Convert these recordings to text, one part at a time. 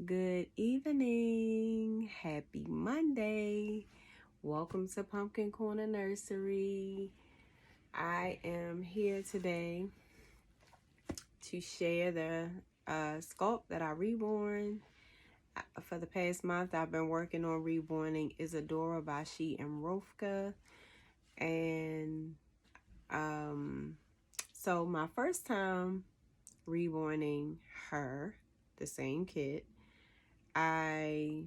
Good evening. Happy Monday. Welcome to Pumpkin Corner Nursery. I am here today to share the sculpt that I reborn. For the past month, I've been working on reborning Isadora by Mrofka. And so my first time reborning her, the same kit, I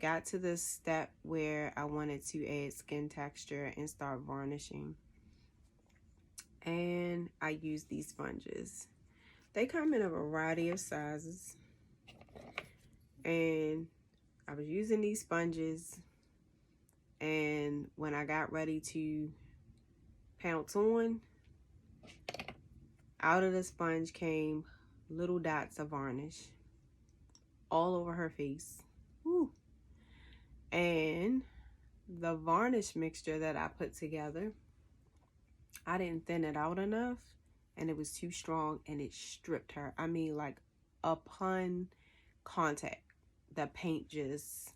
got to the step where I wanted to add skin texture and start varnishing. And I used these sponges. They come in a variety of sizes. And I was using these sponges, and when I got ready to pounce on, out of the sponge came little dots of varnish all over her face. Woo. And the varnish mixture that I put together, I didn't thin it out enough, and it was too strong, and it stripped her. I mean, like, upon contact, the paint just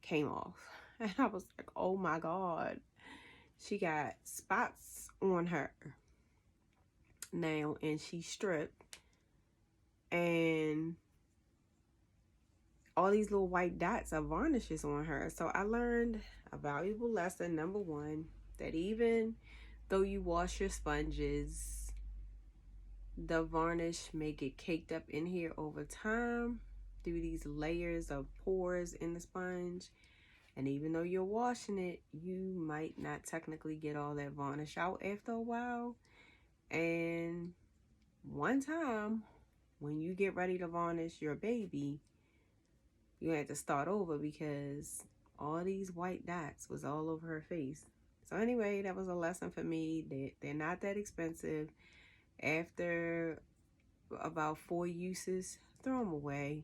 came off. And I was like, oh my God. She got spots on her now, and she stripped. And all these little white dots of varnishes on her. So I learned a valuable lesson. Number one, that even though you wash your sponges, the varnish may get caked up in here over time through these layers of pores in the sponge. And even though you're washing it, you might not technically get all that varnish out after a while. And one time, when you get ready to varnish your baby, you have to start over because all these white dots was all over her face. So anyway, that was a lesson for me. They're not that expensive. After about 4 uses, throw them away.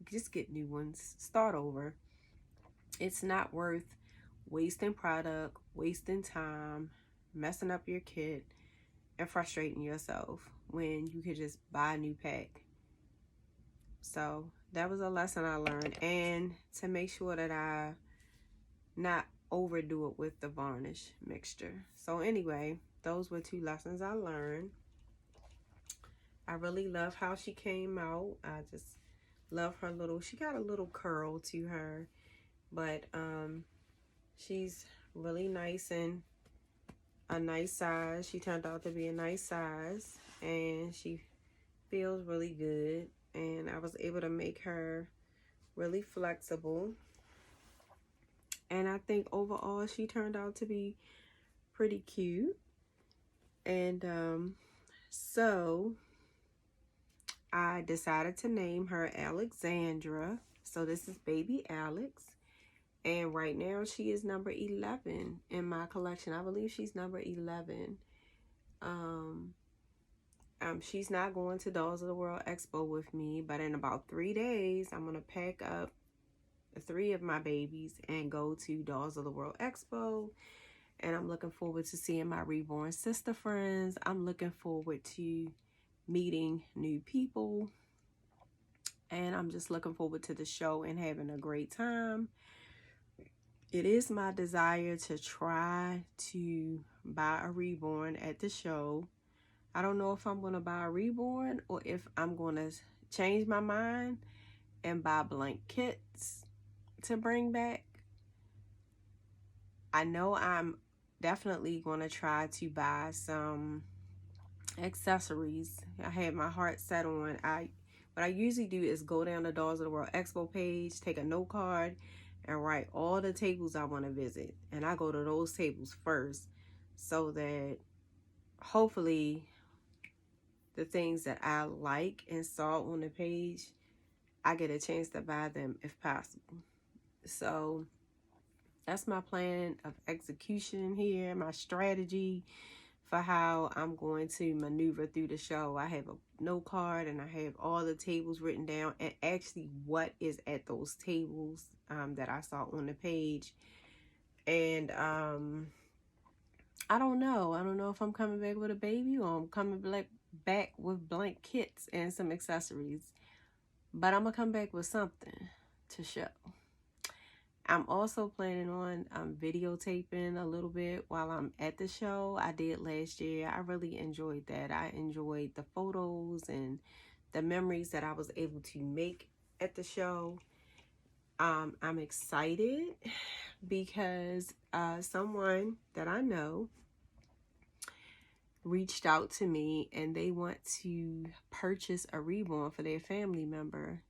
Just get new ones. Start over. It's not worth wasting product, wasting time, messing up your kit, and frustrating yourself when you could just buy a new pack. So that was a lesson I learned, and to make sure that I not overdo it with the varnish mixture. So anyway, those were 2 lessons I learned. I really love how she came out. I just love her she got a little curl to her, but she's really nice and a nice size. She turned out to be a nice size, and she feels really good. And I was able to make her really flexible. And I think overall she turned out to be pretty cute. And so I decided to name her Alexandra. So this is baby Alex. And right now she is number 11 in my collection. I believe she's number 11. She's not going to Dolls of the World Expo with me, but in about 3 days, I'm going to pack up 3 of my babies and go to Dolls of the World Expo. And I'm looking forward to seeing my reborn sister friends. I'm looking forward to meeting new people. And I'm just looking forward to the show and having a great time. It is my desire to try to buy a reborn at the show. I don't know if I'm going to buy a reborn or if I'm going to change my mind and buy blank kits to bring back. I know I'm definitely going to try to buy some accessories. I had my heart set on. What I usually do is go down the Dolls of the World Expo page, take a note card, and write all the tables I want to visit. And I go to those tables first so that hopefully the things that I like and saw on the page, I get a chance to buy them if possible. So that's my plan of execution here, my strategy for how I'm going to maneuver through the show. I have a note card and I have all the tables written down, and actually what is at those tables that I saw on the page. And I don't know. I don't know if I'm coming back with a baby or I'm coming back with blank kits and some accessories. But I'm gonna come back with something to show. I'm also planning on videotaping a little bit while I'm at the show. I did last year. I really enjoyed that. I enjoyed the photos and the memories that I was able to make at the show. I'm excited because someone that I know reached out to me and they want to purchase a reborn for their family member.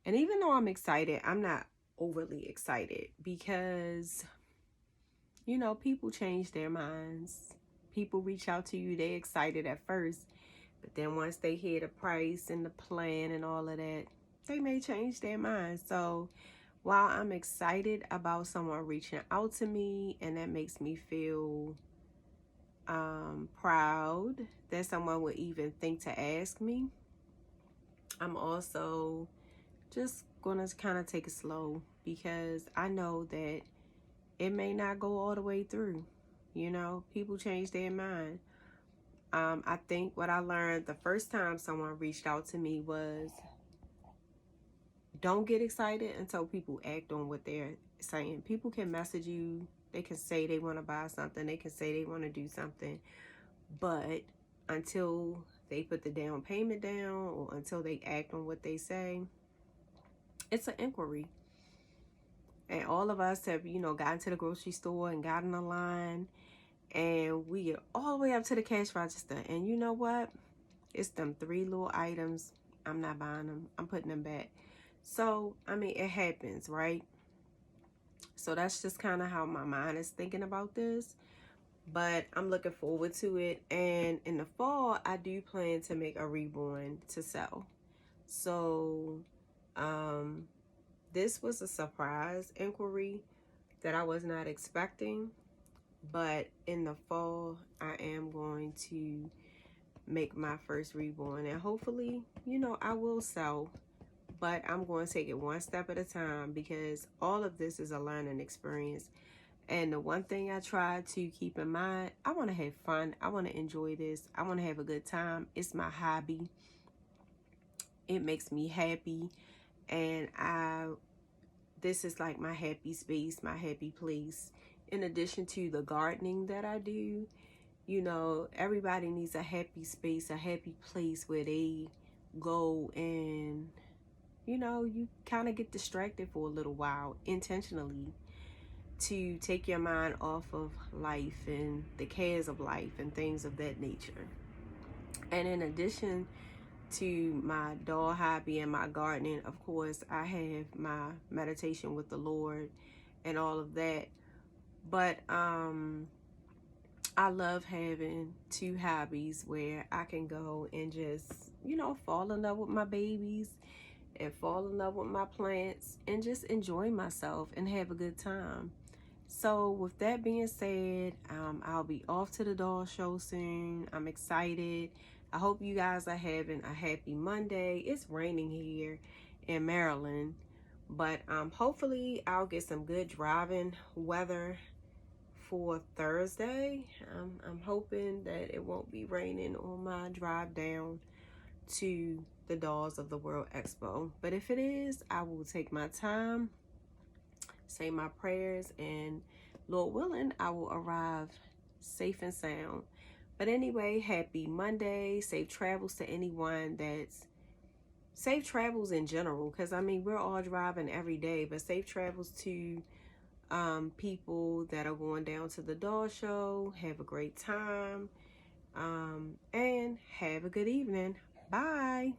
And even though I'm excited, I'm not overly excited because, you know, people change their minds. People reach out to you, they excited at first, but then once they hear the price and the plan and all of that, they may change their minds. So while I'm excited about someone reaching out to me, and that makes me feel proud that someone would even think to ask me, I'm also just gonna kind of take it slow because I know that it may not go all the way through. You know, people change their mind. I think what I learned the first time someone reached out to me was, don't get excited until people act on what they're saying. People can message you, they can say they want to buy something, they can say they want to do something, but until they put the down payment down or until they act on what they say, it's an inquiry. And all of us have, you know, gotten to the grocery store and gotten a line, and we get all the way up to the cash register, and you know what? It's them 3 little items. I'm not buying them. I'm putting them back. So, I mean, it happens, right? So that's just kind of how my mind is thinking about this. But I'm looking forward to it. And in the fall, I do plan to make a reborn to sell. So, this was a surprise inquiry that I was not expecting. But in the fall, I am going to make my first reborn. And hopefully, you know, I will sell. But I'm going to take it one step at a time because all of this is a learning experience. And the one thing I try to keep in mind, I want to have fun. I want to enjoy this. I want to have a good time. It's my hobby. It makes me happy. And this is like my happy space, my happy place. In addition to the gardening that I do, you know, everybody needs a happy space, a happy place where they go and, you know, you kind of get distracted for a little while intentionally to take your mind off of life and the cares of life and things of that nature. And in addition to my doll hobby and my gardening, of course, I have my meditation with the Lord and all of that. But I love having 2 hobbies where I can go and just, you know, fall in love with my babies and fall in love with my plants and just enjoy myself and have a good time. So with that being said, I'll be off to the doll show soon. I'm excited. I hope you guys are having a happy Monday. It's raining here in Maryland, but hopefully I'll get some good driving weather for Thursday. I'm hoping that it won't be raining on my drive down to the Dolls of the World Expo. But if it is, I will take my time, say my prayers, and Lord willing, I will arrive safe and sound. But anyway, happy Monday. Safe travels to anyone that's safe travels in general, because I mean, we're all driving every day, but safe travels to people that are going down to the doll show. Have a great time and have a good evening. Bye.